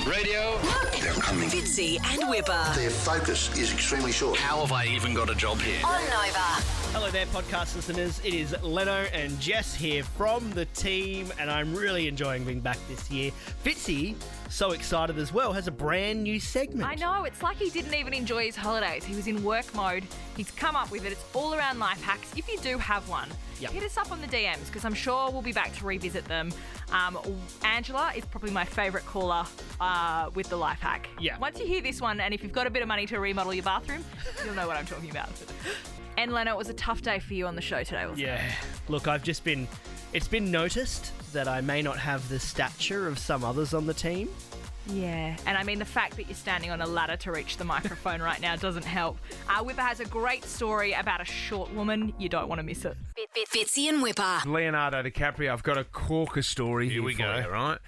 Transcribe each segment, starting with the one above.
Radio. They're coming. Fitzy and Wippa. Their focus is extremely short. How have I even got a job here? On Nova. Hello there, podcast listeners. It is Lenno and Jess here from the team, and I'm really enjoying being back this year. Fitzy, so excited as well, has a brand new segment. I know, it's like he didn't even enjoy his holidays. He was in work mode. He's come up with it. It's all around life hacks. If you do have one, hit us up on the DMs because I'm sure we'll be back to revisit them. Angela is probably my favourite caller with the life hack. Yeah. Once you hear this one, and if you've got a bit of money to remodel your bathroom, you'll know what I'm talking about. And Lenno, it was a tough day for you on the show today, wasn't it? Yeah. Look, it's been noticed that I may not have the stature of some others on the team. Yeah, and I mean the fact that you're standing on a ladder to reach the microphone right now doesn't help. Wippa has a great story about a short woman. You don't want to miss it. Fitzy and Wippa. Leonardo DiCaprio, I've got a corker story here we go. You, right?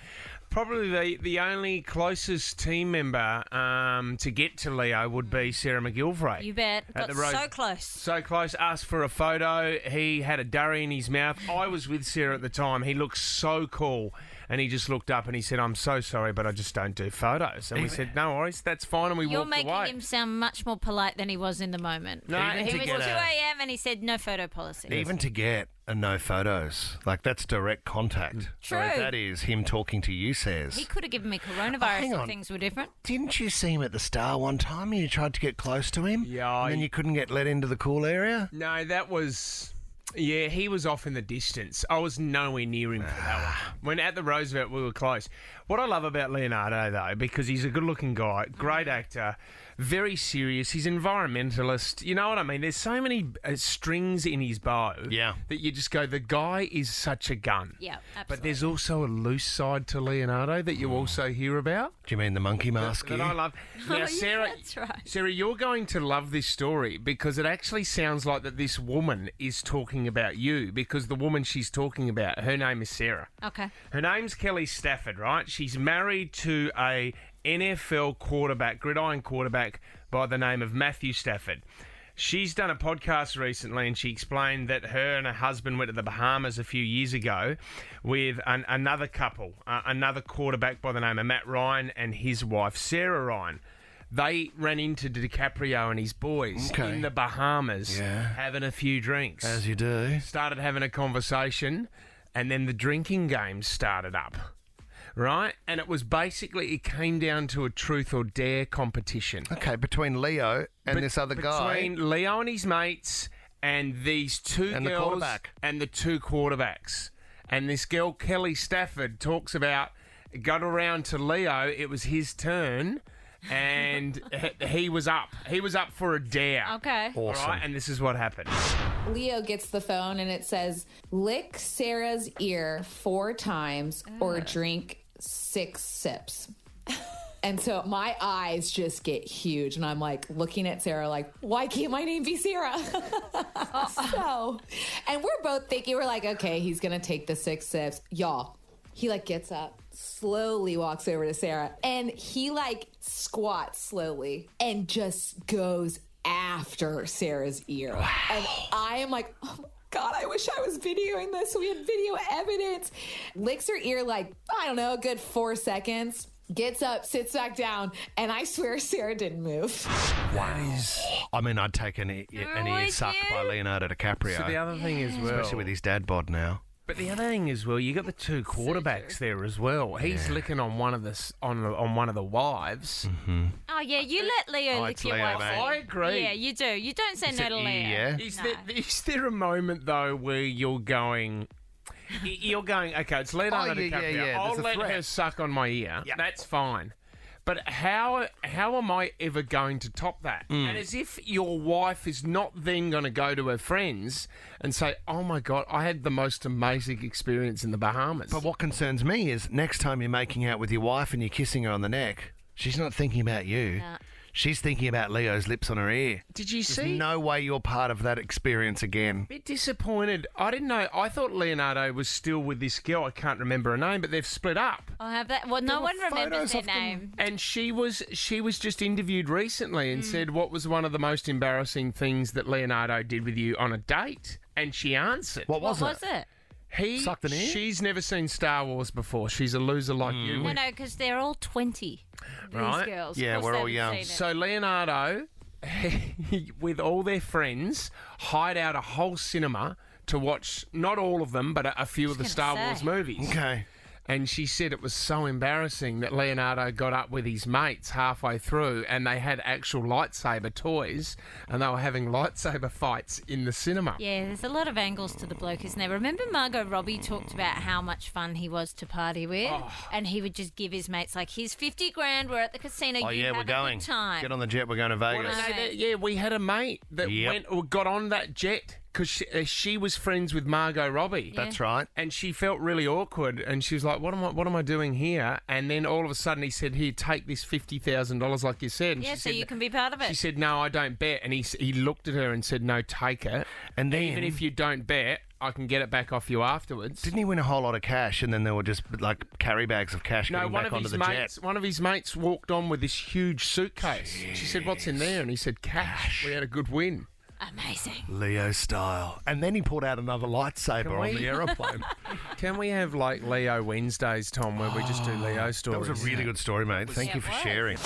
Probably the only closest team member to get to Leo would be Sarah McGilvray. You bet. Got so close. So close. Asked for a photo. He had a durry in his mouth. I was with Sarah at the time. He looked so cool. And he just looked up and he said, "I'm so sorry, but I just don't do photos." And we said, "No worries, that's fine." And we You're walked away. making him sound much more polite than he was in the moment. No, he was 2 a.m. and he said no photo policy. Even to get a no photos, like that's direct contact. True. So that is him talking to you, says. He could have given me coronavirus hang if on. things were different. Didn't you see him at the Star one time and you tried to get close to him? Yeah, And then you couldn't get let into the cool area? No, that was... Yeah, he was off in the distance. I was nowhere near him for that one. When at the Roosevelt, we were close. What I love about Leonardo, though, because he's a good-looking guy, great actor, very serious, he's environmentalist. You know what I mean? There's so many strings in his bow that you just go, the guy is such a gun. Yeah, absolutely. But there's also a loose side to Leonardo that you also hear about. Do you mean the monkey mask? That I love. Now, Sarah, that's right. Sarah, you're going to love this story because it actually sounds like that this woman is talking about you because the woman she's talking about, her name is Sarah. Okay. Her name's Kelly Stafford, right? She's married to a NFL quarterback, gridiron quarterback by the name of Matthew Stafford. She's done a podcast recently and she explained that her and her husband went to the Bahamas a few years ago with another couple, another quarterback by the name of Matt Ryan and his wife, Sarah Ryan. They ran into DiCaprio and his boys in the Bahamas having a few drinks. As you do. Started having a conversation and then the drinking games started up. Right? And it was basically, it came down to a truth or dare competition. Okay, between Leo and this other guy. Between Leo and his mates and these two And the girls quarterback. and the two quarterbacks. And this girl, Kelly Stafford, talks about, got around to Leo, it was his turn, and he was up. He was up for a dare. Okay. All Awesome. right, and this is what happened. Leo gets the phone and it says, lick Sarah's ear 4 times or drink 6 sips. And so my eyes just get huge and I'm like looking at Sarah like, why can't my name be Sarah? And we're both thinking, we're like, okay, he's going to take the 6 sips. Y'all, he like gets up, slowly walks over to Sarah and he like squats slowly and just goes after Sarah's ear. Wow. And I am like, oh my God, I wish I was videoing this. We had video evidence. Licks her ear like, I don't know, a good 4 seconds. Gets up, sits back down, and I swear Sarah didn't move. Wow. I mean, I'd take an ear suck by Leonardo DiCaprio. So the other thing is, well... Especially with his dad bod now. But the other thing is, well, you got the two quarterbacks there as well. He's licking on one of the on one of the wives. Mm-hmm. Oh, yeah, you let Leo lick your wife. I agree. Yeah, you do. You don't say no to Leo. Yeah. Is there a moment, though, where you're going... You're going, okay, it's Leonardo DiCaprio. I'll let her suck on my ear. Yep. That's fine. But how am I ever going to top that? And as if your wife is not then going to go to her friends and say, oh, my God, I had the most amazing experience in the Bahamas. But what concerns me is next time you're making out with your wife and you're kissing her on the neck, she's not thinking about you. She's thinking about Leo's lips on her ear. Did you see? There's no way you're part of that experience again. Bit disappointed. I didn't know. I thought Leonardo was still with this girl. I can't remember her name, but they've split up. I have that. Well, no one remembers their name. And she was just interviewed recently and said, what was one of the most embarrassing things that Leonardo did with you on a date? And she answered. What was it? Sucked an ear? She's never seen Star Wars before. She's a loser like you. No, because they're all 20. Right. These girls. Yeah, Of course we're all they young. haven't seen it. So Leonardo, with all their friends, hired out a whole cinema to watch not all of them, but a few of the gonna Star say. Wars movies. Okay. And she said it was so embarrassing that Leonardo got up with his mates halfway through and they had actual lightsaber toys and they were having lightsaber fights in the cinema. Yeah, there's a lot of angles to the bloke, isn't there? Remember Margot Robbie talked about how much fun he was to party with? And he would just give his mates, like, here's 50 grand, we're at the casino, Oh, you yeah, have we're a going. good time. Get on the jet, we're going to Vegas. Yeah, we had a mate that got on that jet because she was friends with Margot Robbie. That's right. And she felt really awkward, and she was like, "What am I doing here?" And then all of a sudden, he said, "Here, take this $50,000, like you said." And Yeah, she so said, you can be part of it. She said, "No, I don't bet." And he looked at her and said, "No, take it. And then, Even if you don't bet, I can get it back off you afterwards." didn't he win a whole lot of cash and then there were just like carry bags of cash No, getting one back of onto his the mates. jet? One of his mates walked on with this huge suitcase. She said, "What's in there?" And he said, "Cash. We had a good win." Amazing. Leo style. And then he pulled out another lightsaber on the aeroplane. Can we have like Leo Wednesdays, Tom, where we just do Leo That stories? was a really good story, mate. Thank you for sharing.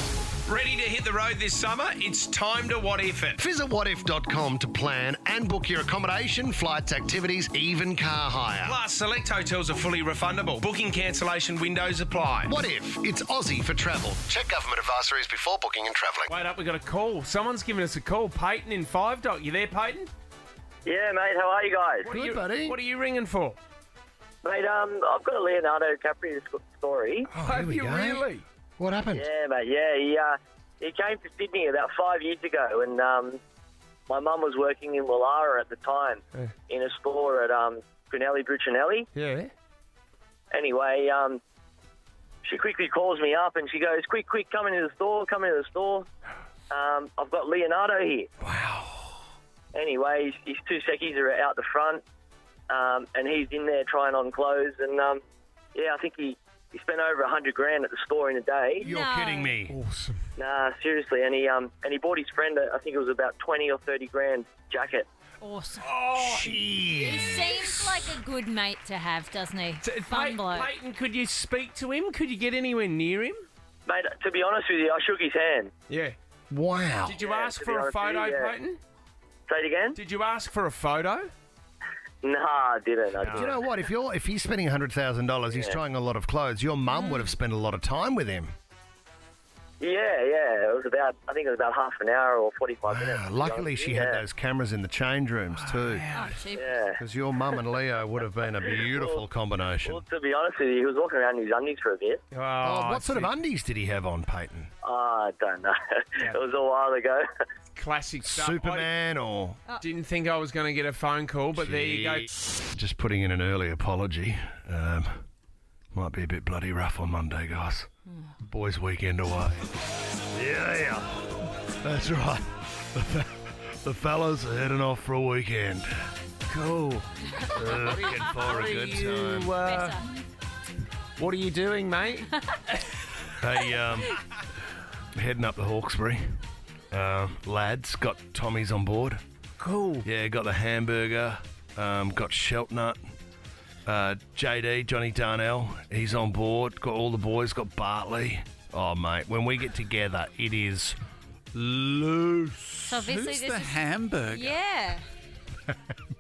Ready to hit the road this summer? It's time to What If It. Visit whatif.com to plan and book your accommodation, flights, activities, even car hire. Plus, select hotels are fully refundable. Booking cancellation windows apply. What if it's Aussie for travel? Check government advisories before booking and travelling. Wait up, we got a call. Someone's giving us a call. Peyton in 5 Dock. You there, Peyton? Yeah, mate. How are you guys? Good, buddy. What are you ringing for? Mate, I've got a Leonardo DiCaprio story. Oh, here Have we you go. really? What happened? Yeah, mate. Yeah, he came to Sydney about 5 years ago, and my mum was working in Wallara at the time in a store at Brunelli Brucinelli. Yeah. Anyway, she quickly calls me up and she goes, "Quick, come into the store. I've got Leonardo here." Wow. Anyway, his two seckies are out the front, and he's in there trying on clothes, and I think he spent over 100 grand at the store in a day. You're kidding me. Awesome. Nah, seriously, and he bought his friend, I think it was about 20 or 30 grand jacket. Awesome. Oh, He seems like a good mate to have, doesn't he? Fun bloke. Peyton, could you speak to him? Could you get anywhere near him? Mate, to be honest with you, I shook his hand. Yeah. Wow. Did you Yeah, ask to for be a honest with photo, you, yeah. Peyton? Say it again? Did you ask for a photo? Nah, I didn't. Do you know what? If he's spending $100,000, he's trying a lot of clothes. Your mum would have spent a lot of time with him. Yeah. I think it was about half an hour or 45 minutes. to be Luckily, honest she with you. had those cameras in the change rooms too. Oh, cheap. Yeah. Because your mum and Leo would have been a beautiful combination. Well, to be honest with you, he was walking around in his undies for a bit. Oh, what sort of undies did he have on, Peyton? I don't know. It was a while ago. Classic stuff. Superman or... I didn't think I was going to get a phone call, but there you go. Just putting in an early apology. Might be a bit bloody rough on Monday, guys. Boys' weekend away. Yeah. That's right. The fellas are heading off for a weekend. Cool. Looking for a good time. Better. What are you doing, mate? Hey, heading up to Hawkesbury. Lads, got Tommy's on board. Cool. Yeah, got the hamburger. Got Sheltnut. JD, Johnny Darnell, he's on board. Got all the boys. Got Bartley. Oh, mate, when we get together, it is loose. So obviously Who's this the is... hamburger? Yeah.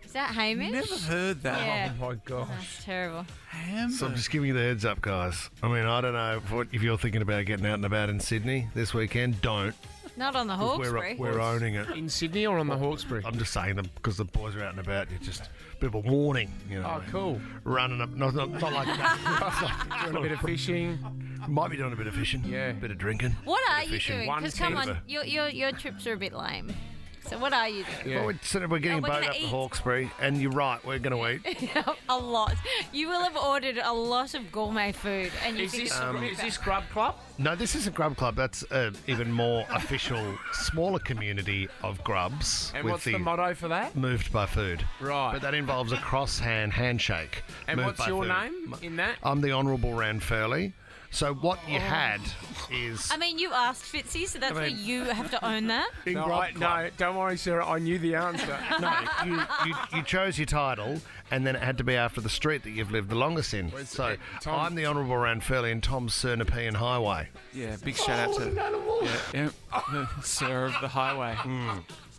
Is that Hamish? Never heard that. Yeah. Oh, my gosh. That's terrible. Hamburger. So I'm just giving you the heads up, guys. I mean, I don't know if you're thinking about getting out and about in Sydney this weekend. Don't. Not on the Hawkesbury. We're owning it. In Sydney or on the Hawkesbury? I'm just saying them because the boys are out and about. You're just a bit of a warning, you know. Oh, cool. Running up, not like that. Doing a bit of fishing. Might be doing a bit of fishing. Yeah. A bit of drinking. What bit are of you fishing. doing? One Because come tenth on, of your trips are a bit lame. So what are you doing? Yeah. Well, we're getting Oh, we're boat gonna up to eat. Hawkesbury, and you're right, we're going to eat. A lot. You will have ordered a lot of gourmet food, and you Is think this Grub Club? No, this isn't Grub Club. That's even more official, smaller community of grubs. And with what's the motto for that? Moved by food. Right. But that involves a cross-hand handshake. And Moved what's by your food. name in that? I'm the Honourable Ranfurley. So what you had is... I mean, you asked Fitzy, so that's where you have to own that. No, don't worry, Sarah. I knew the answer. No, you chose your title, and then it had to be after the street that you've lived the longest in. So I'm the Honourable Ranfurly and Tom's Sir Nepean Highway. Yeah, big shout out to Sir of the Highway.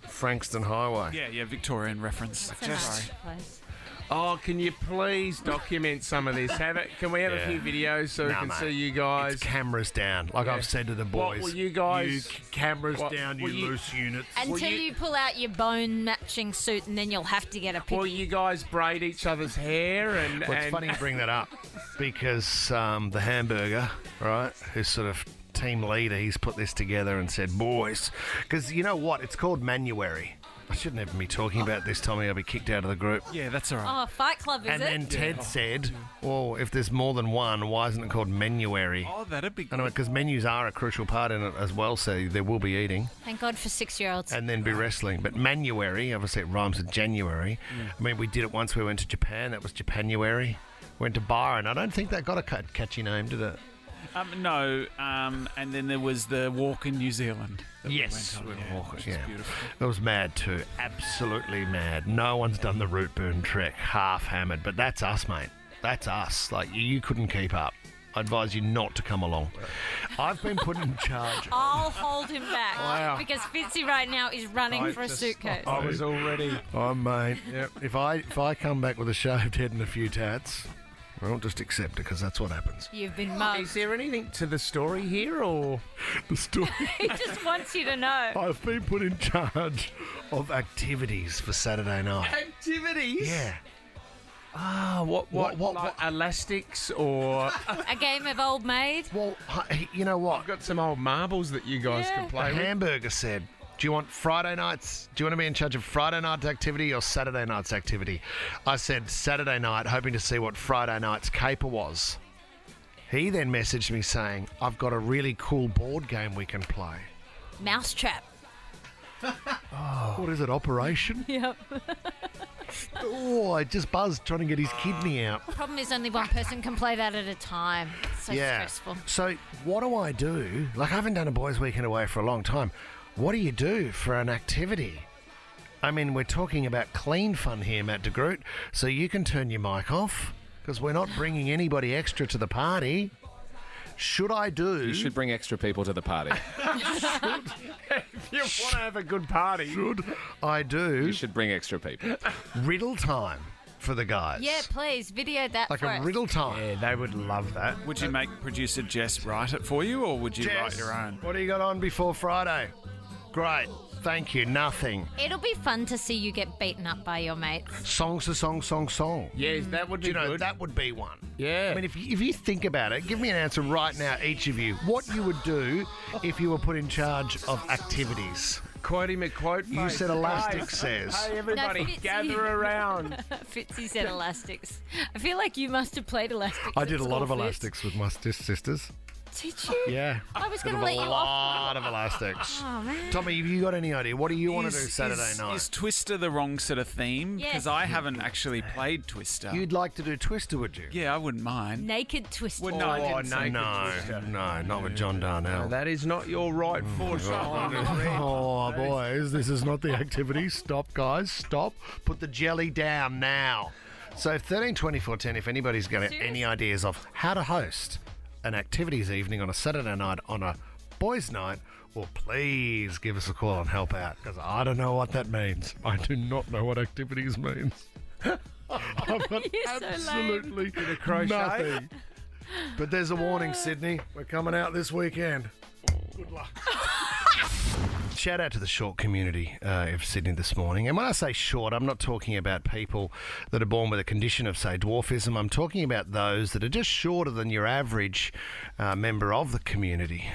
Frankston Highway. Yeah, Victorian reference. It's a nice place. Oh, can you please document some of this? Can we have a few videos so we can see you guys? It's cameras down. Like I've said to the boys. What will you guys... cameras down, you loose units. Until you pull out your bone matching suit, and then you'll have to get a picture. Will you guys braid each other's hair? Well, it's funny you bring that up because the hamburger, right, who's sort of team leader, he's put this together and said, boys, because you know what? It's called Manuary. I shouldn't even be talking about this, Tommy. I'll be kicked out of the group. Yeah, that's all right. Oh, Fight Club, is and it? then Ted said, well, if there's more than one, why isn't it called Menuary? Oh, that'd be good. I know, because menus are a crucial part in it as well, so there will be eating. Thank God for 6-year-olds. And then be wrestling. But Manuary, obviously it rhymes with January. I mean, we did it once. We went to Japan. That was Japanuary. Went to Byron. I don't think that got a catchy name, did it? No, and then there was the walk in New Zealand. Yes, Which is beautiful. That was mad too. Absolutely mad. No one's done the root burn trek half hammered, but that's us, mate. That's us. Like, you couldn't keep up. I advise you not to come along. I've been put in charge. I'll hold him back because Fitzy right now is running for a suitcase. I was already... Oh, mate. Yep. If I come back with a shaved head and a few tats... Well, just accept it, because that's what happens. You've been mugged. Is there anything to the story here, or...? The story... He just wants you to know. I've been put in charge of activities for Saturday night. Activities? Yeah. Ah, what, like elastics, or... A game of Old Maid? Well, you know what? I've got some old marbles that you guys can play The with. hamburger said... Do you want Friday nights? Do you want to be in charge of Friday night's activity or Saturday night's activity? I said Saturday night, hoping to see what Friday night's caper was. He then messaged me saying, I've got a really cool board game we can play. Mousetrap. What is it, Operation? Yep. Oh, I just buzzed trying to get his kidney out. Problem is only one person can play that at a time. It's so stressful. So what do I do? Like, I haven't done a boys' weekend away for a long time. What do you do for an activity? I mean, we're talking about clean fun here, Matt de Groot, so you can turn your mic off, because we're not bringing anybody extra to the party. Should I do... You should bring extra people to the party. If you want to have a good party... Should I do... You should bring extra people. Riddle time for the guys. Yeah, please, video that Like for a us. riddle time. Yeah, they would love that. Would you make producer Jess write it for you, or would you write your own? What do you got on before Friday? Great. Thank you. Nothing. It'll be fun to see you get beaten up by your mates. Song's a song. Yes, that would be Do you know, good. that would be one. Yeah. I mean, if you think about it, give me an answer right now, each of you. What you would do if you were put in charge of activities? Quotey McQuote. You said elastic says. Hey, everybody, Fitzy. gather around. Fitzy said elastics. I feel like you must have played elastics. I at did a lot school, of Fitz. elastics with my sisters. Did you? Yeah. I was Did going to let you a off. lot of elastics. Oh, man. Tommy, have you got any idea? What do you want to do Saturday night? Is Twister the wrong sort of theme? Yes. Because I haven't actually played Twister. You'd like to do Twister, would you? Yeah, I wouldn't mind. Naked Twister. Well, no, I didn't say No, not with John Darnell. That is not your right foot. Oh, boys, this is not the activity. Stop, guys, stop. Put the jelly down now. So 13 24 10, if anybody's got any ideas of how to host an activities evening on a Saturday night on a boys' night, well, please give us a call and help out, because I don't know what that means. I do not know what activities means. I've got absolutely nothing. But there's a warning, Sydney. We're coming out this weekend. Good luck. Shout out to the short community of Sydney this morning. And when I say short, I'm not talking about people that are born with a condition of, say, dwarfism. I'm talking about those that are just shorter than your average member of the community,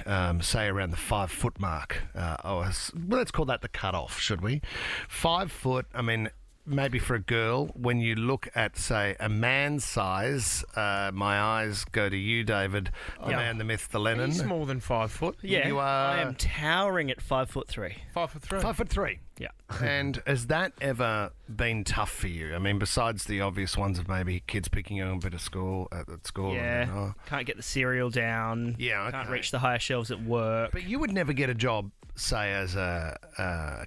say around the 5 foot mark. Let's call that the cutoff, should we? 5 foot, I mean, maybe for a girl, when you look at, say, a man's size, my eyes go to you, David, the man, the myth, the Lennon. He's more than 5 foot. Yeah, You are... I am towering at 5'3". 5'3". 5'3". Yeah. And has that ever been tough for you? I mean, besides the obvious ones of maybe kids picking you up a bit of school at school. Yeah. And, Can't get the cereal down. Yeah, Can't okay. reach the higher shelves at work. But you would never get a job, say, as a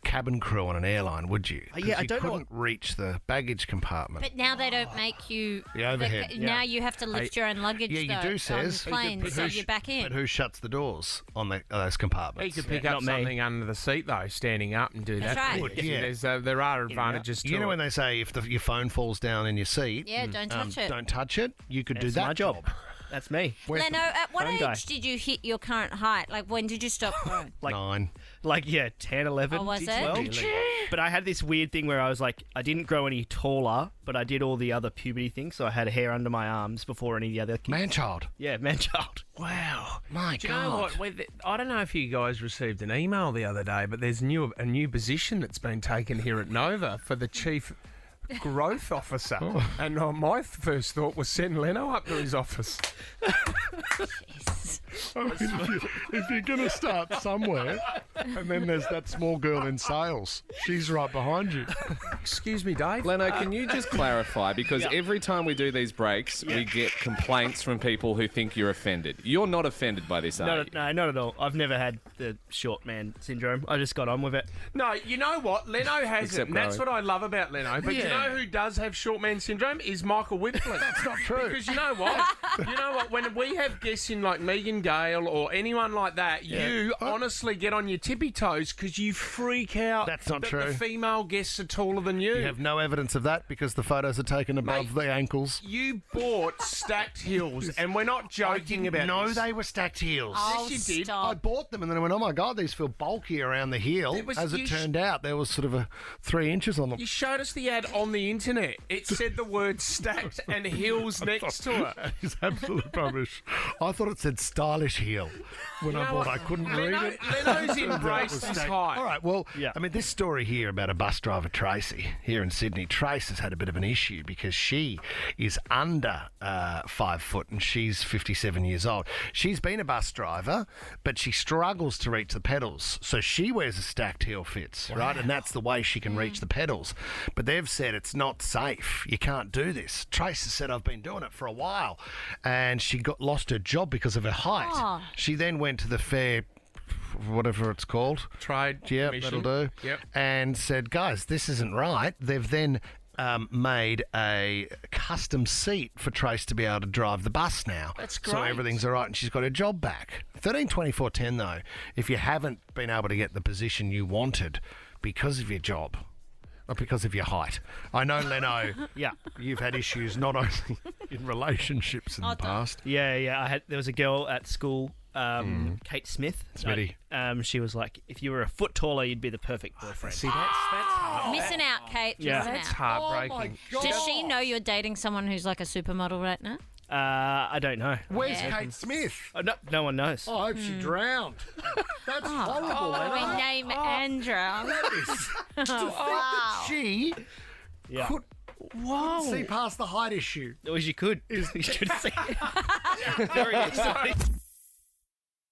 cabin crew on an airline, would you? 'Cause Yeah, I you don't know couldn't reach the baggage compartment. But now they don't make you. The overhead. Now you have to lift your own luggage. Yeah, you though, do, says. on planes, so you're back in. But who shuts the doors on those compartments? He could pick up something under the seat, though, standing up and do That's that. right. Would, yeah. There are advantages to You know it. when they say if your phone falls down in your seat, Yeah, don't touch it. Don't touch it. You could do That's that my job. That's me. Leno, at what phone age guy. did you hit your current height? Like, when did you stop growing? Like 9. 10, 11, Oh, was it? 12. But I had this weird thing where I was like, I didn't grow any taller, but I did all the other puberty things. So I had hair under my arms before any of the other kids. Man-child. Yeah, man-child. Wow. My Do you know what? I don't know if you guys received an email the other day, but there's a new position that's been taken here at Nova for the chief growth officer. And my first thought was send Lenno up to his office. If you're going to start somewhere, and then there's that small girl in sales, she's right behind you. Excuse me, Dave. Leno, can you just clarify? Because every time we do these breaks, we get complaints from people who think you're offended. You're not offended by this, are you? No, not at all. I've never had the short man syndrome. I just got on with it. No, you know what? Leno has Except it, and that's growing. what I love about Leno. But you know who does have short man syndrome? Is Michael Whitfield. That's not true. Because you know what? When we have guests in like Megan Gale or anyone like that, you honestly get on your tippy toes because you freak out. That's not that true. The female guests are taller than you. You have no evidence of that because the photos are taken above the ankles. You bought stacked heels, and we're not joking about No, this. they were stacked heels. Oh, Yes, you did. stop. I bought them and then I went, oh my God, these feel bulky around the heel. As it turned out, there was sort of a 3 inches on them. You showed us the ad on the internet. It said the word stacked and heels next to it. That is absolute rubbish. I thought it said stylish heel when I bought. I couldn't read it. Leno's embraced this height. All right, well, I mean, this story here about a bus driver, Tracy, here in Sydney. Trace has had a bit of an issue because she is under 5 foot and she's 57 years old. She's been a bus driver, but she struggles to reach the pedals. So she wears a stacked heel Fitz, right? And that's the way she can reach the pedals. But they've said it's not safe. You can't do this. Trace has said, I've been doing it for a while. And she lost her job because of her height. Oh. She then went to the fair, whatever it's called. Trade Yep, commission. that'll do. Yep. And said, guys, this isn't right. They've then made a custom seat for Trace to be able to drive the bus now. That's So great. everything's all right and she's got her job back. 13-24-10 though, if you haven't been able to get the position you wanted because of your job, or because of your height. I know, Leno, you've had issues not only in relationships in the past. Yeah. There was a girl at school, Kate Smith. Smitty. She was like, if you were a foot taller, you'd be the perfect boyfriend. See, that's hard. Missing out, Kate. Yeah. Missing That's out. heartbreaking. Does she know you're dating someone who's like a supermodel right now? I don't know. Where's Kate Smith? No one knows. I hope she drowned. That's horrible, Leno. Rename Andrew. Wow. She Yeah. could see past the height issue. Well, you could. You should see. Very exciting.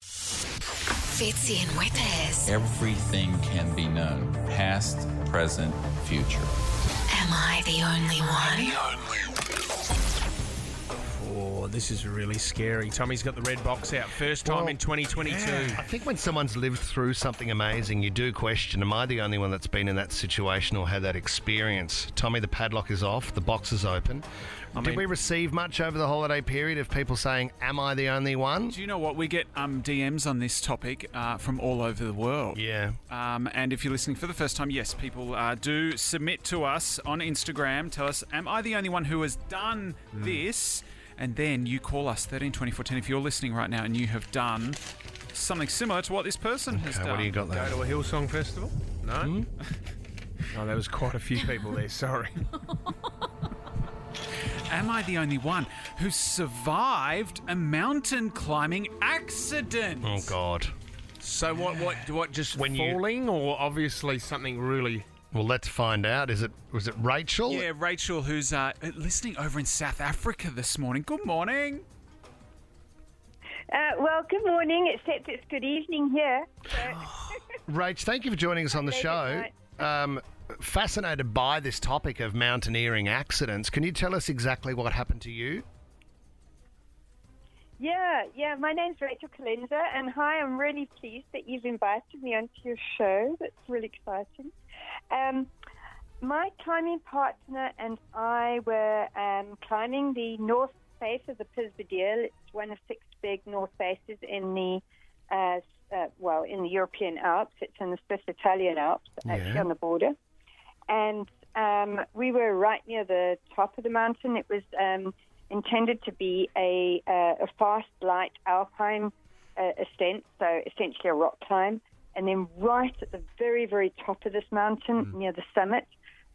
Fitzy and Whippers. Everything can be known. Past, present, future. Am I the only one? Oh, this is really scary. Tommy's got the red box out. First time in 2022. I think when someone's lived through something amazing, you do question, am I the only one that's been in that situation or had that experience? Tommy, the padlock is off, the box is open. Did we receive much over the holiday period of people saying, am I the only one? Do you know what? We get DMs on this topic from all over the world. Yeah. And if you're listening for the first time, yes, people do submit to us on Instagram. Tell us, am I the only one who has done this? And then you call us 13-24-10 if you're listening right now and you have done something similar to what this person has done. What do you got there? Go to a Hillsong festival? No? Oh, there was quite a few people there, sorry. Am I the only one who survived a mountain climbing accident? Oh, God. So what just falling or obviously something really... Well, let's find out. Was it Rachel? Yeah, Rachel, who's listening over in South Africa this morning. Good morning. Well, good morning, except it's good evening here. Rach, thank you for joining us on the show. Fascinated by this topic of mountaineering accidents. Can you tell us exactly what happened to you? Yeah, my name's Rachel Kalenza, and hi, I'm really pleased that you've invited me onto your show. That's really exciting. My climbing partner and I were climbing the north face of the Pisbedeel. It's one of 6 big north faces in the in the European Alps. It's in the Swiss Italian Alps, actually on the border. And we were right near the top of the mountain. It was intended to be a fast, light alpine ascent, so essentially a rock climb. And then right at the very, very top of this mountain, near the summit,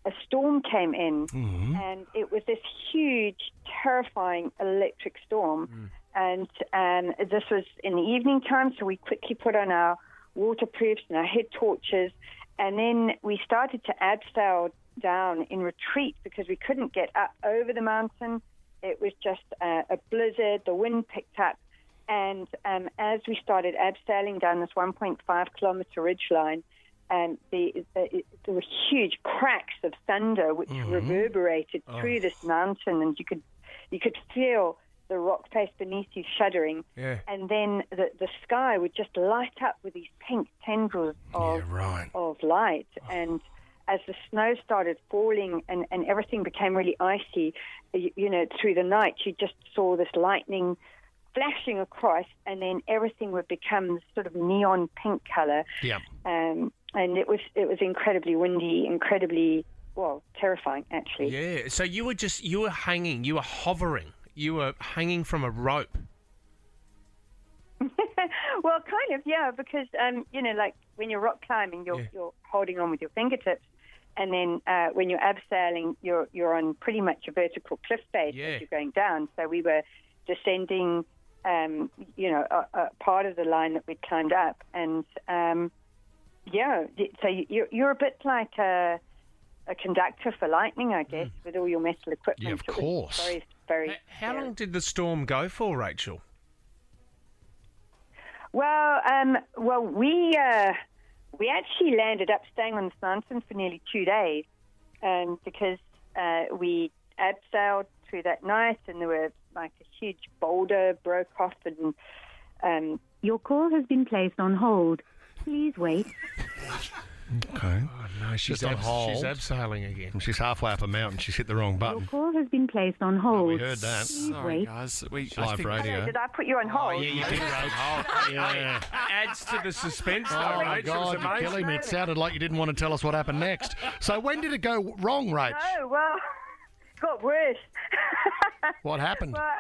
a storm came in. And it was this huge, terrifying electric storm. And this was in the evening time, so we quickly put on our waterproofs and our head torches. And then we started to abseil down in retreat because we couldn't get up over the mountain. It was just a blizzard. The wind picked up. And as we started abseiling down this 1.5-kilometer ridgeline, there were huge cracks of thunder which reverberated through this mountain, and you could feel the rock face beneath you shuddering. And then the sky would just light up with these pink tendrils of light. And as the snow started falling and everything became really icy, through the night, you just saw this lightning flashing across, and then everything would become this sort of neon pink color. And it was incredibly windy, incredibly, terrifying, actually. Yeah. So you were hanging, you were hovering, you were hanging from a rope. Well, kind of, yeah, because, like when you're rock climbing, you're holding on with your fingertips. And then when you're abseiling, you're on pretty much a vertical cliff face as you're going down. So we were descending, a part of the line that we'd climbed up. And, so you're a bit like a conductor for lightning, I guess, with all your metal equipment. Yeah, of course. Very, very How long did the storm go for, Rachel? Well, we actually landed up staying on this mountain for nearly 2 days, because we abseiled through that night, and there were like a huge boulder broke off, and your call has been placed on hold. Please wait. Okay. Oh, no, she's on hold. She's abseiling again. She's halfway up a mountain. She's hit the wrong button. Your call has been placed on hold. We heard that. Please Sorry, wait. guys. Live radio. Did I put you on hold? Oh, yeah, you did, Rachel. Yeah. Adds to the suspense, though, Oh, my Rachel. God, It's you're amazing. killing me. It sounded like you didn't want to tell us what happened next. So when did it go wrong, Rach? Oh, well, it got worse. What happened? Well,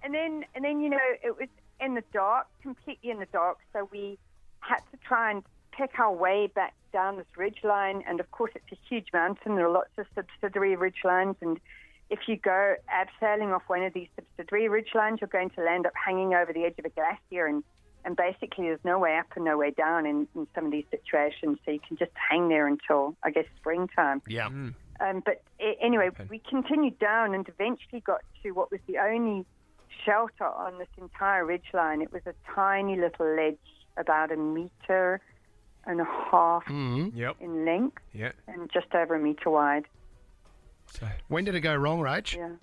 and then it was in the dark, completely in the dark. So we had to try and pick our way back down this ridgeline. And of course, it's a huge mountain. There are lots of subsidiary ridgelines. And if you go abseiling off one of these subsidiary ridgelines, you're going to land up hanging over the edge of a glacier. And basically, there's no way up and no way down in some of these situations. So you can just hang there until, I guess, springtime. Yeah. But anyway, we continued down and eventually got to what was the only shelter on this entire ridgeline. It was a tiny little ledge, about 1.5 meters in length, and just over 1 meter wide. So when did it go wrong, Rach? Yeah.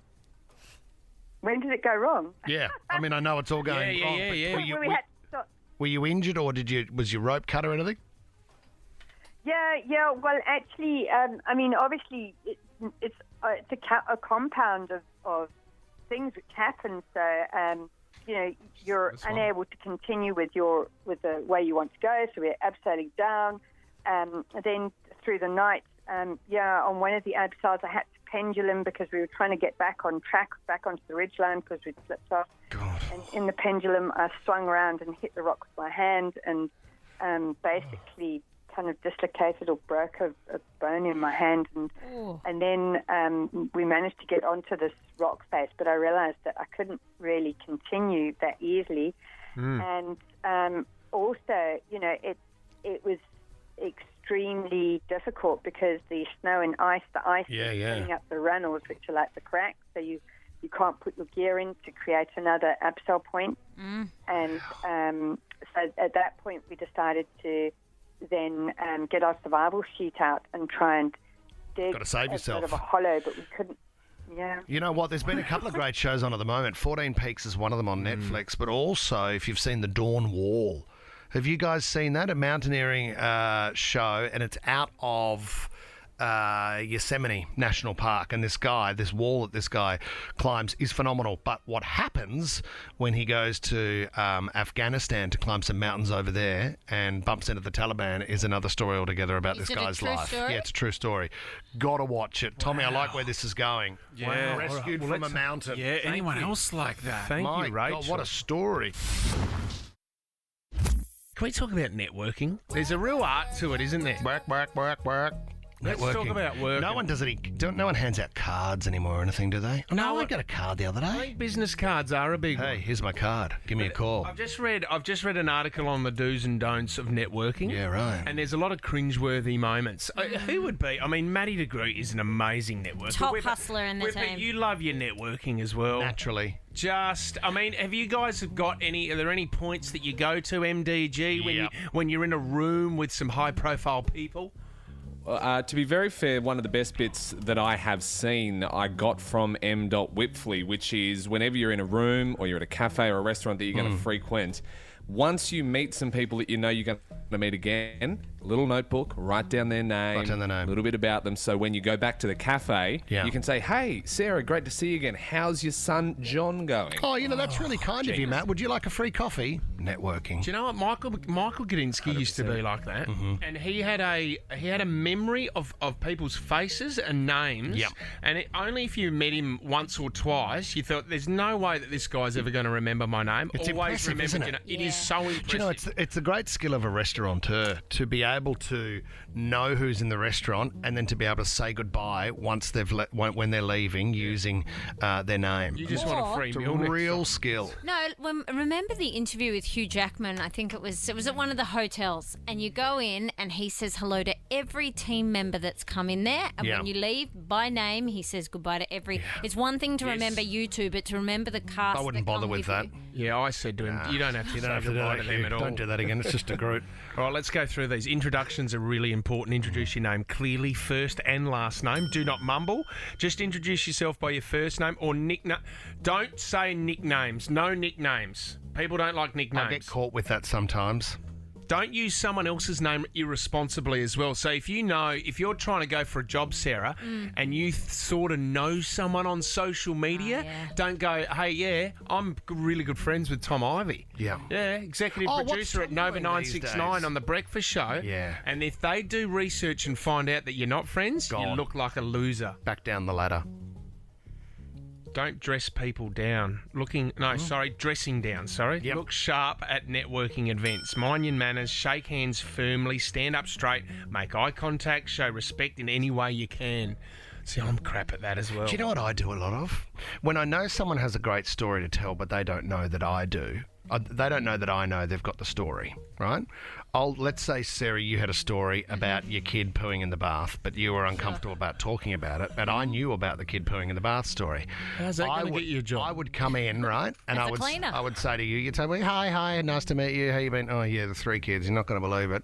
When did it go wrong? Yeah. I mean, I know it's all going wrong. But were you injured, or was your rope cut or anything? Yeah. Well, actually, obviously, it's a compound of things which happen. So, you're unable to continue with the way you want to go. So we're abseiling down. Then through the night, on one of the abseils, I had to pendulum because we were trying to get back on track, back onto the ridgeline because we'd slipped off. God. And in the pendulum, I swung around and hit the rock with my hand, and basically kind of dislocated or broke a bone in my hand, and then we managed to get onto this rock face, but I realized that I couldn't really continue that easily. And also, it was extremely difficult because the snow and ice, the ice is filling up the runnels, which are like the cracks, so you can't put your gear in to create another upsell point. And so at that point we decided to then get our survival sheet out and try and dig Gotta save yourself. a bit of a hollow, but we couldn't. Yeah. You know what? There's been a couple of great shows on at the moment. 14 Peaks is one of them on Netflix, but also if you've seen The Dawn Wall. Have you guys seen that? A mountaineering show, and it's out of Yosemite National Park, and this wall that this guy climbs is phenomenal. But what happens when he goes to Afghanistan to climb some mountains over there and bumps into the Taliban is another story altogether about this guy's life. Story? Yeah, it's a true story. Gotta watch it. Tommy, I like where this is going. Yeah. Rescued from a mountain. Yeah, anyone else like that? Thank My you, Rachel. God, what a story. Can we talk about networking? There's a real art to it, isn't there? Work. Let's talk about work. No one does no one hands out cards anymore or anything, do they? No, I got a card the other I day. think business cards are a big one. Hey, here's my card. Give me a call. I've just read an article on the do's and don'ts of networking. Yeah, right. And there's a lot of cringeworthy moments. Who would be? I mean, Matty DeGroot is an amazing networker. Top hustler in the Wippa, team. you love your networking as well. Naturally. Have you guys got any? Are there any points that you go to MDG when you're in a room with some high-profile people? To be very fair, one of the best bits that I have seen I got from M.Whipfley, which is whenever you're in a room or you're at a cafe or a restaurant that you're going to frequent, once you meet some people that you know you're going to meet again, a little notebook, write down their name, a little bit about them, so when you go back to the cafe, you can say, "Hey, Sarah, great to see you again. How's your son John going?" Oh, that's really kind of you, Matt. Would you like a free coffee? Networking. Do you know what Michael Gudinski used to be like that? And he had a memory of people's faces and names. Yep. And only if you met him once or twice, you thought, "There's no way that this guy's ever going to remember my name." It's Always impressive, isn't remembered. it? It is so impressive. Do you know, it's a great skill of a restaurateur to be able to know who's in the restaurant and then to be able to say goodbye once when they're leaving using their name. You just want a free meal. It's a real skill. No, remember the interview with Hugh Jackman? I think it was at one of the hotels, and you go in and he says hello to every team member that's come in there, and when you leave by name, he says goodbye to every. Yeah. It's one thing to remember you two, but to remember the cast. I wouldn't bother with that. Yeah, I said to him, "You don't have to say goodbye to them at all. Don't do that again. It's just a group." All right, let's go through these. Introductions are really important. Introduce your name clearly, first and last name. Do not mumble. Just introduce yourself by your first name or nickname. Don't say nicknames. No nicknames. People don't like nicknames. I get caught with that sometimes. Don't use someone else's name irresponsibly as well. So if you're trying to go for a job, Sarah, and you sort of know someone on social media, don't go, "Hey, I'm really good friends with Tom Ivey." Yeah. Yeah, executive producer at Nova 969 on The Breakfast Show. Yeah. And if they do research and find out that you're not friends, you look like a loser. Back down the ladder. Don't dress people down. Dressing down, sorry. Yep. Look sharp at networking events. Mind your manners, shake hands firmly, stand up straight, make eye contact, show respect in any way you can. See, I'm crap at that as well. Do you know what I do a lot of? When I know someone has a great story to tell, but they don't know that I do. They don't know that I know they've got the story, right? Let's say, Sarah, you had a story about your kid pooing in the bath, but you were uncomfortable about talking about it, and I knew about the kid pooing in the bath story. How's that going to get you a job? I would come in, right? And As a cleaner. I would say to you, you'd say, "Well, hi, nice to meet you. How you been?" "Oh, yeah, the 3 kids. You're not going to believe it.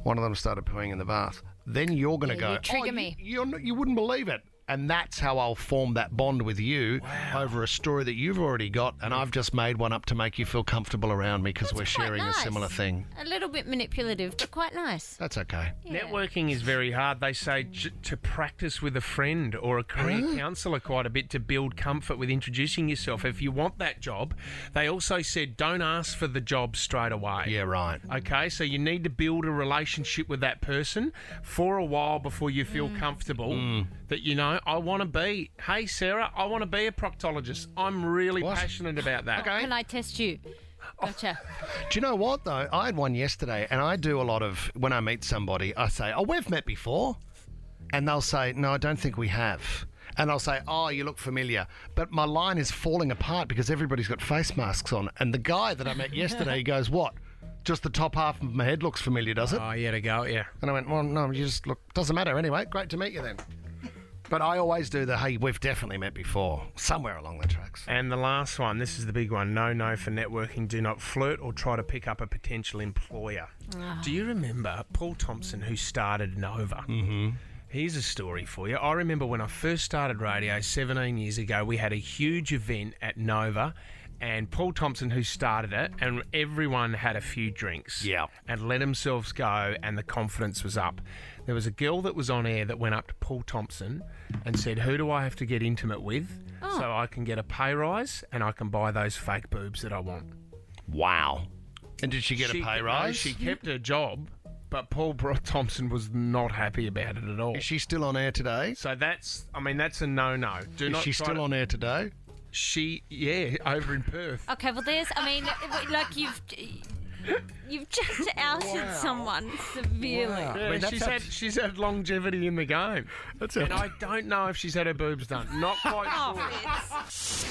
One of them started pooing in the bath." Then you're going to go, you trigger me. You wouldn't believe it. And that's how I'll form that bond with you over a story that you've already got, and I've just made one up to make you feel comfortable around me because we're sharing a similar thing. A little bit manipulative, but quite nice. That's okay. Yeah. Networking is very hard. They say to practice with a friend or a career counsellor quite a bit to build comfort with introducing yourself. If you want that job, they also said don't ask for the job straight away. Yeah, right. Okay, so you need to build a relationship with that person for a while before you feel comfortable that, I want to be, "Hey, Sarah, I want to be a proctologist. I'm really passionate about that." Okay. Can I test you? Gotcha. Do you know what, though? I had one yesterday, and I do a lot of, when I meet somebody, I say, "Oh, we've met before." And they'll say, "No, I don't think we have." And I'll say, "Oh, you look familiar." But my line is falling apart because everybody's got face masks on. And the guy that I met yesterday goes, "What? Just the top half of my head looks familiar, does it? Oh, yeah, to go, yeah. And I went, well, no, you just look... Doesn't matter anyway. Great to meet you then. But I always do the, hey, we've definitely met before, somewhere along the tracks. And the last one, this is the big one. No for networking. Do not flirt or try to pick up a potential employer. Do you remember Paul Thompson, who started Nova? Mm-hmm. Here's a story for you. I remember when I first started radio 17 years ago, we had a huge event at Nova, and Paul Thompson, who started it, and everyone had a few drinks. Yeah. And let themselves go, and the confidence was up. There was a girl that was on air that went up to Paul Thompson and said, who do I have to get intimate with so I can get a pay rise and I can buy those fake boobs that I want? Wow. And did she get a pay rise? No, she kept her job, but Paul Thompson was not happy about it at all. Is she still on air today? So that's a no-no. Is she still on air today? Yeah, over in Perth. Okay, well, like you've just outed someone severely. Yeah, I mean, she's had longevity in the game. And I don't know if she's had her boobs done. Not quite sure.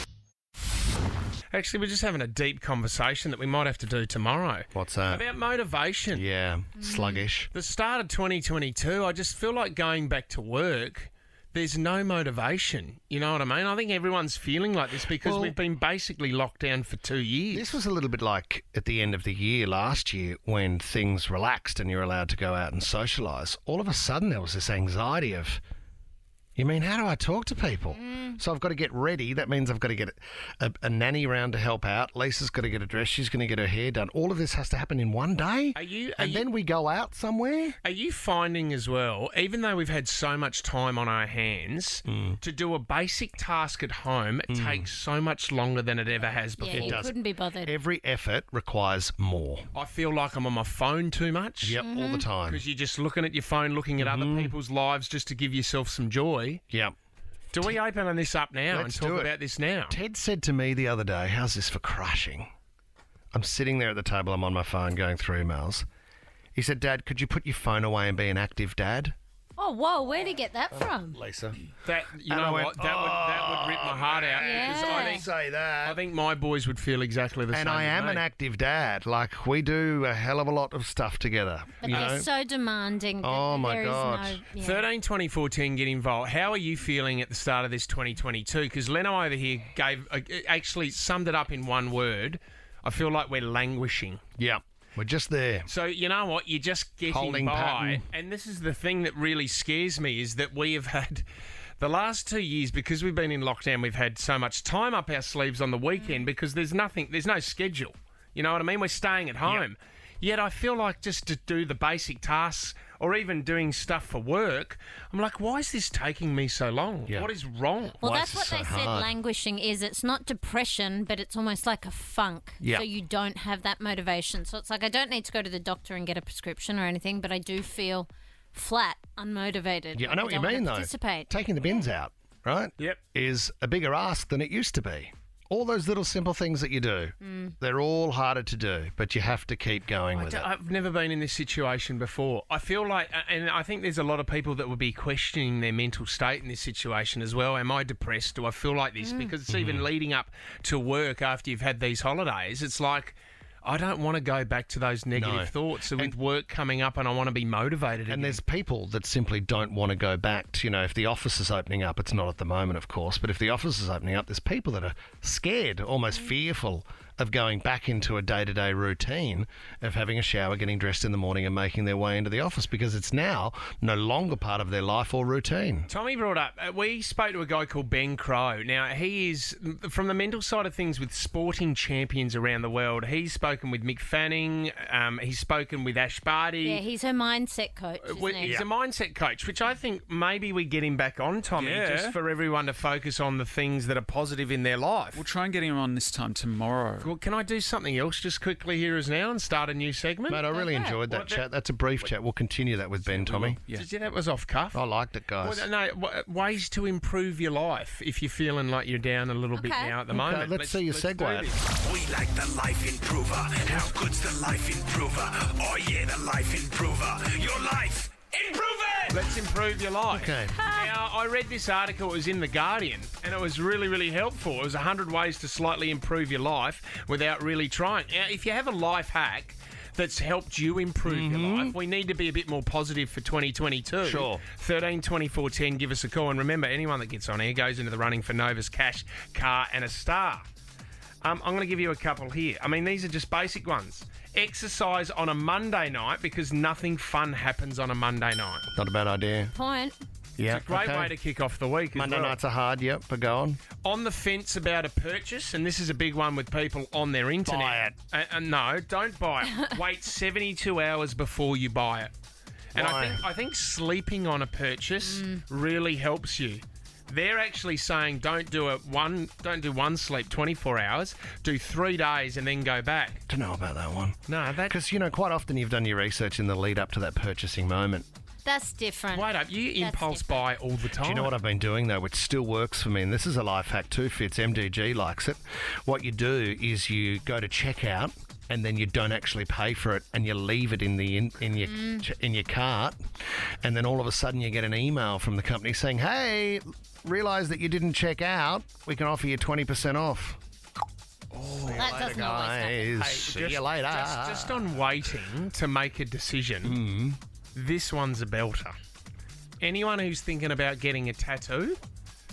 Actually, we're just having a deep conversation that we might have to do tomorrow. What's that? About motivation. Yeah, sluggish. The start of 2022, I just feel like going back to work, there's no motivation. You know what I mean? I think everyone's feeling like this because we've been basically locked down for 2 years. This was a little bit like at the end of the year last year when things relaxed and you're allowed to go out and socialise. All of a sudden there was this anxiety of, you mean, how do I talk to people? So I've got to get ready. That means I've got to get a nanny round to help out. Lisa's got to get a dress. She's going to get her hair done. All of this has to happen in one day. Then we go out somewhere. Are you finding as well, even though we've had so much time on our hands, to do a basic task at home takes so much longer than it ever has before? Yeah, you couldn't be bothered. Every effort requires more. I feel like I'm on my phone too much. Yep, all the time. Because you're just looking at your phone, looking at other people's lives just to give yourself some joy. Yep. Do we open on this up now Let's and talk do it. about this now? Ted said to me the other day, how's this for crushing? I'm sitting there at the table, I'm on my phone going through emails. He said, Dad, could you put your phone away and be an active dad? Oh, whoa, where'd he get that from? Lisa. That what? That would rip my heart out. Yeah. Because I think my boys would feel exactly the same. And I am an active dad. Like, we do a hell of a lot of stuff together. But they're so demanding. Oh, my God. 13, 24, 10, get involved. How are you feeling at the start of this 2022? Because Lenno over here actually summed it up in one word. I feel like we're languishing. Yeah. We're just there. So, you know what? You're just getting Holding by. pattern. And this is the thing that really scares me is that we have had the last 2 years, because we've been in lockdown, we've had so much time up our sleeves on the weekend because there's no schedule. You know what I mean? We're staying at home. Yet I feel like just to do the basic tasks or even doing stuff for work, I'm like, why is this taking me so long? Yeah. What is wrong? Well, that's what they said languishing is. It's not depression, but it's almost like a funk. Yeah. So you don't have that motivation. So it's like I don't need to go to the doctor and get a prescription or anything, but I do feel flat, unmotivated. Yeah, I know what you don't mean, want to though. participate. Taking the bins out, right? Yep. Is a bigger ask than it used to be. All those little simple things that you do, they're all harder to do, but you have to keep going with it. I've never been in this situation before. I feel like, and I think there's a lot of people that would be questioning their mental state in this situation as well. Am I depressed? Do I feel like this? Because it's even leading up to work after you've had these holidays. It's like, I don't want to go back to those negative thoughts with work coming up and I want to be motivated again. And there's people that simply don't want to go back to, if the office is opening up, it's not at the moment, of course, but if the office is opening up, there's people that are scared, almost fearful of going back into a day-to-day routine of having a shower, getting dressed in the morning and making their way into the office because it's now no longer part of their life or routine. Tommy brought up, we spoke to a guy called Ben Crow. Now, he is, from the mental side of things, with sporting champions around the world. He's spoken with Mick Fanning. He's spoken with Ash Barty. Yeah, he's her mindset coach, isn't he? He's a mindset coach, which I think maybe we get him back on, Tommy, just for everyone to focus on the things that are positive in their life. We'll try and get him on this time tomorrow. Well, can I do something else just quickly here as now and start a new segment? Mate, I really enjoyed that chat. That's a brief chat. We'll continue that with Ben, Tommy. Did you? That was off cuff. I liked it, guys. Well, no, ways to improve your life if you're feeling like you're down a little bit now at the moment. Let's see your segue. We like the Life Improver. How good's the Life Improver? Oh yeah, the Life Improver. Your life, improve it! Let's improve your life. Okay. Now, I read this article, it was in The Guardian, and it was really, really helpful. It was 100 ways to slightly improve your life without really trying. Now, if you have a life hack that's helped you improve your life. We need to be a bit more positive for 2022. Sure. 13 24 10, give us a call. And remember, anyone that gets on air goes into the running for Nova's cash, car and a star. I'm going to give you a couple here. I mean, these are just basic ones. Exercise on a Monday night because nothing fun happens on a Monday night. Not a bad idea. Point. Yeah, It's a great way to kick off the week. Monday as well. nights are hard, yep, but go on. On the fence about a purchase, and this is a big one with people on their internet. Buy it. No, don't buy it. Wait 72 hours before you buy it. And Why? I think sleeping on a purchase really helps you. They're actually saying don't do one sleep 24 hours, do 3 days and then go back. Don't know about that one. No, Because, quite often you've done your research in the lead up to that purchasing moment. That's different. Wait up, you That's impulse buy all the time. Do you know what I've been doing, though, which still works for me? And this is a life hack too, Fitz. MDG likes it. What you do is you go to checkout and then you don't actually pay for it and you leave it in your cart. And then all of a sudden you get an email from the company saying, hey, realise that you didn't check out. We can offer you 20% off. That doesn't always happen. Guys, see you later. Just on waiting to make a decision, this one's a belter. Anyone who's thinking about getting a tattoo,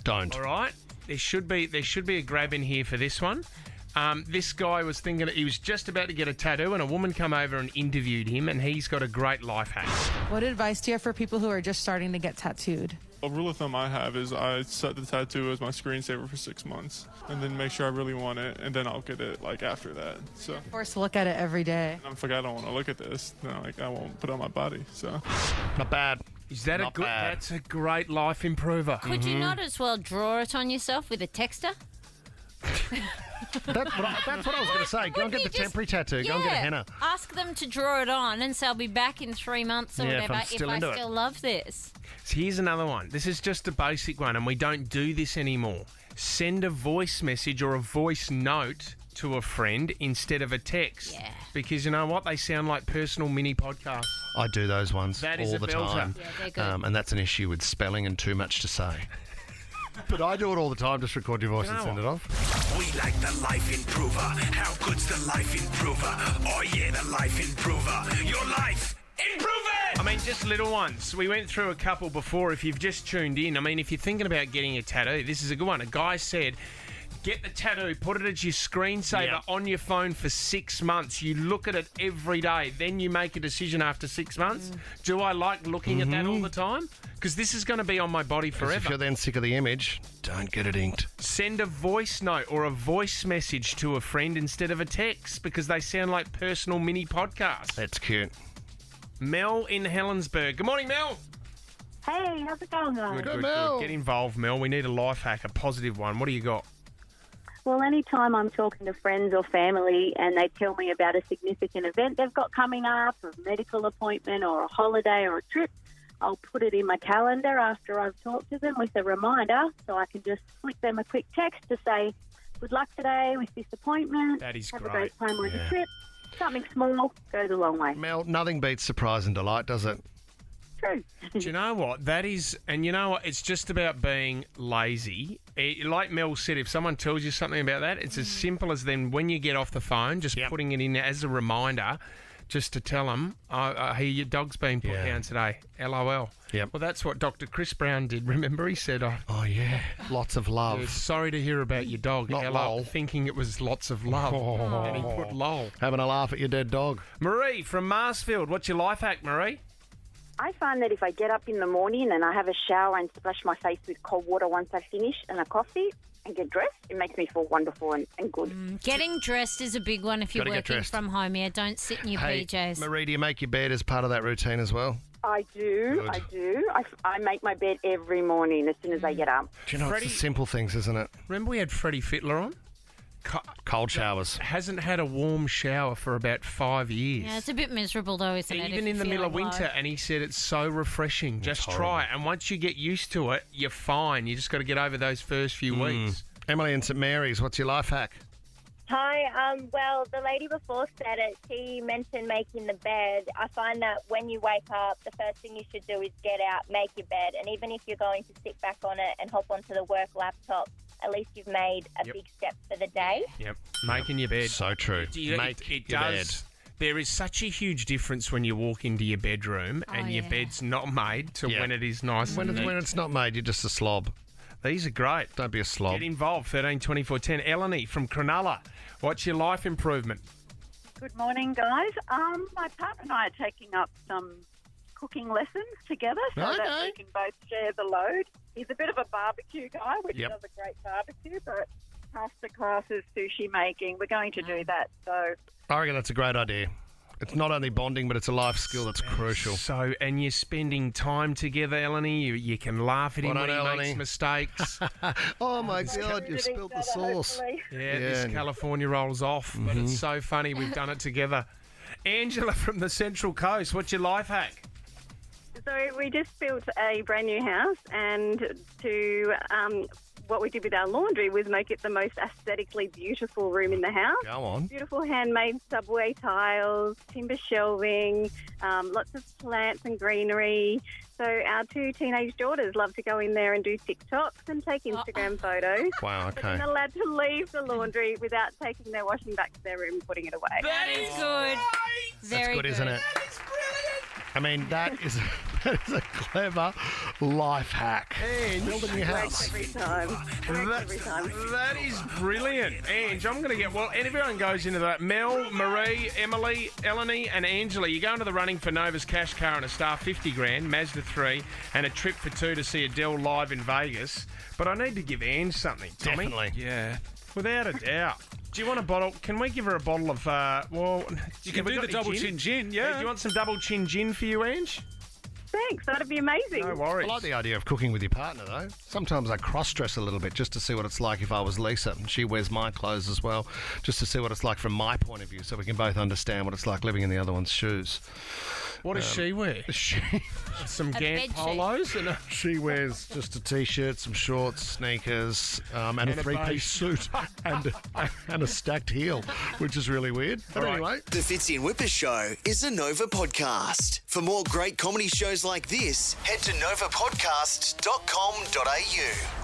don't. All right, there should be a grab in here for this one. This guy was thinking he was just about to get a tattoo, and a woman come over and interviewed him, and he's got a great life hack. What advice do you have for people who are just starting to get tattooed? A rule of thumb I have is I set the tattoo as my screensaver for 6 months and then make sure I really want it, and then I'll get it after that. So Forced to look at it every day. if I don't want to look at this, then I won't put it on my body. So not bad. Is that Not bad. That's a great life improver. Could you not as well draw it on yourself with a texter? That's what I was going to say. Go and get the temporary tattoo. Go and get a henna. Ask them to draw it on and say I'll be back in 3 months or Yeah, if whatever I'm if still I into it. still love this. So here's another one. This is just a basic one, and we don't do this anymore. Send a voice message or a voice note to a friend instead of a text. Yeah. Because you know what? They sound like personal mini podcasts. I do those ones That is all a the belter. time. Yeah, they're good. And that's an issue with spelling and too much to say. But I do it all the time. Just record your voice and send it off. We like the life improver. How good's the life improver? Oh yeah, the life improver. Your life improver. I mean, just little ones. We went through a couple before. If you've just tuned in, I mean, if you're thinking about getting a tattoo, this is a good one. A guy said, get the tattoo, put it as your screensaver on your phone for 6 months. You look at it every day. Then you make a decision after 6 months. Do I like looking at that all the time? Because this is going to be on my body 'Cause forever. if you're then sick of the image, don't get it inked. Send a voice note or a voice message to a friend instead of a text because they sound like personal mini podcasts. That's cute. Mel in Helensburgh. Good morning, Mel. Hey, how's it going, guys? Good. Get involved, Mel. We need a life hack, a positive one. What do you got? Well, anytime I'm talking to friends or family and they tell me about a significant event they've got coming up, a medical appointment or a holiday or a trip, I'll put it in my calendar after I've talked to them with a reminder so I can just flick them a quick text to say, good luck today with this appointment. That is Have great. a great time on your trip. Something small goes a long way. Mel, nothing beats surprise and delight, does it? True. Do you know what? That is, and you know what? It's just about being lazy. Like Mel said, if someone tells you something about that, it's as simple as then when you get off the phone, just putting it in as a reminder, just to tell them, I hear your dog's been put down today. LOL. Yep. Well, that's what Dr. Chris Brown did. Remember, he said, oh yeah, lots of love. Sorry to hear about your dog. Not LOL. lol. Thinking it was lots of love. And he put lol. Having a laugh at your dead dog. Marie from Marsfield. What's your life hack, Marie? I find that if I get up in the morning and I have a shower and splash my face with cold water once I finish and a coffee and get dressed, it makes me feel wonderful and good. Getting dressed is a big one if you're Gotta get working dressed. from home. Yeah, don't sit in your Hey, PJs. Marie, do you make your bed as part of that routine as well? I do. Good. I do. I make my bed every morning as soon as I get up. Do you know, it's the simple things, isn't it? Remember we had Freddie Fittler on? Cold showers. Hasn't had a warm shower for about 5 years. Yeah, it's a bit miserable though, isn't it? Even in the middle of winter, and he said it's so refreshing. Just try it, and once you get used to it, you're fine. You just got to get over those first few weeks. Emily in St Mary's, what's your life hack? Hi, well, the lady before said it. She mentioned making the bed. I find that when you wake up, the first thing you should do is get out, make your bed. And even if you're going to sit back on it and hop onto the work laptop, at least you've made a big step for the day. Yep, making your bed. So true. It Make it your does There is such a huge difference when you walk into your bedroom and your bed's not made to when it is nice When and neat. it's not made, you're just a slob. These are great. Don't be a slob. Get involved, 13 24 10. Eleni from Cronulla. What's your life improvement? Good morning, guys. My partner and I are taking up some cooking lessons together so that we can both share the load. He's a bit of a barbecue guy, which does a great barbecue, but pasta classes, sushi making, we're going to do that. So I reckon that's a great idea. It's not only bonding, but it's a life skill that's crucial. So, and you're spending time together, Eleni. You can laugh at him Well when he done, makes Eleni. mistakes. Oh, my God, you've spilled the sauce. This California rolls off, but it's so funny we've done it together. Angela from the Central Coast, what's your life hack? So we just built a brand new house, and what we did with our laundry was make it the most aesthetically beautiful room in the house. Go on. Beautiful handmade subway tiles, timber shelving, lots of plants and greenery. So our 2 teenage daughters love to go in there and do TikToks and take Instagram photos. Wow, But okay. they're not allowed to leave the laundry without taking their washing back to their room and putting it away. That is good. Very That's good, isn't it? I mean, that is a clever life hack. And building your house. Every time. That is brilliant. Ange, I'm going to get... Well, everyone goes into that. Mel, Marie, Emily, Eleni and Angela, you go into the running for Nova's cash car and a star 50 grand, Mazda 3, and a trip for 2 to see Adele live in Vegas. But I need to give Ange something, Tommy. Definitely. Yeah. Without a doubt. Do you want a bottle? Can we give her a bottle of... You can do the double chin gin, yeah. Do you want some double chin gin for you, Ange? Thanks, that'd be amazing. No worries. I like the idea of cooking with your partner, though. Sometimes I cross-dress a little bit just to see what it's like if I was Lisa and she wears my clothes as well, just to see what it's like from my point of view so we can both understand what it's like living in the other one's shoes. What does she wear? Some Gant polos? And she wears just a T-shirt, some shorts, sneakers, and a a three-piece suit and a stacked heel, which is really weird. But anyway. The Fitzy and Wippa Show is a Nova podcast. For more great comedy shows like this, head to novapodcast.com.au.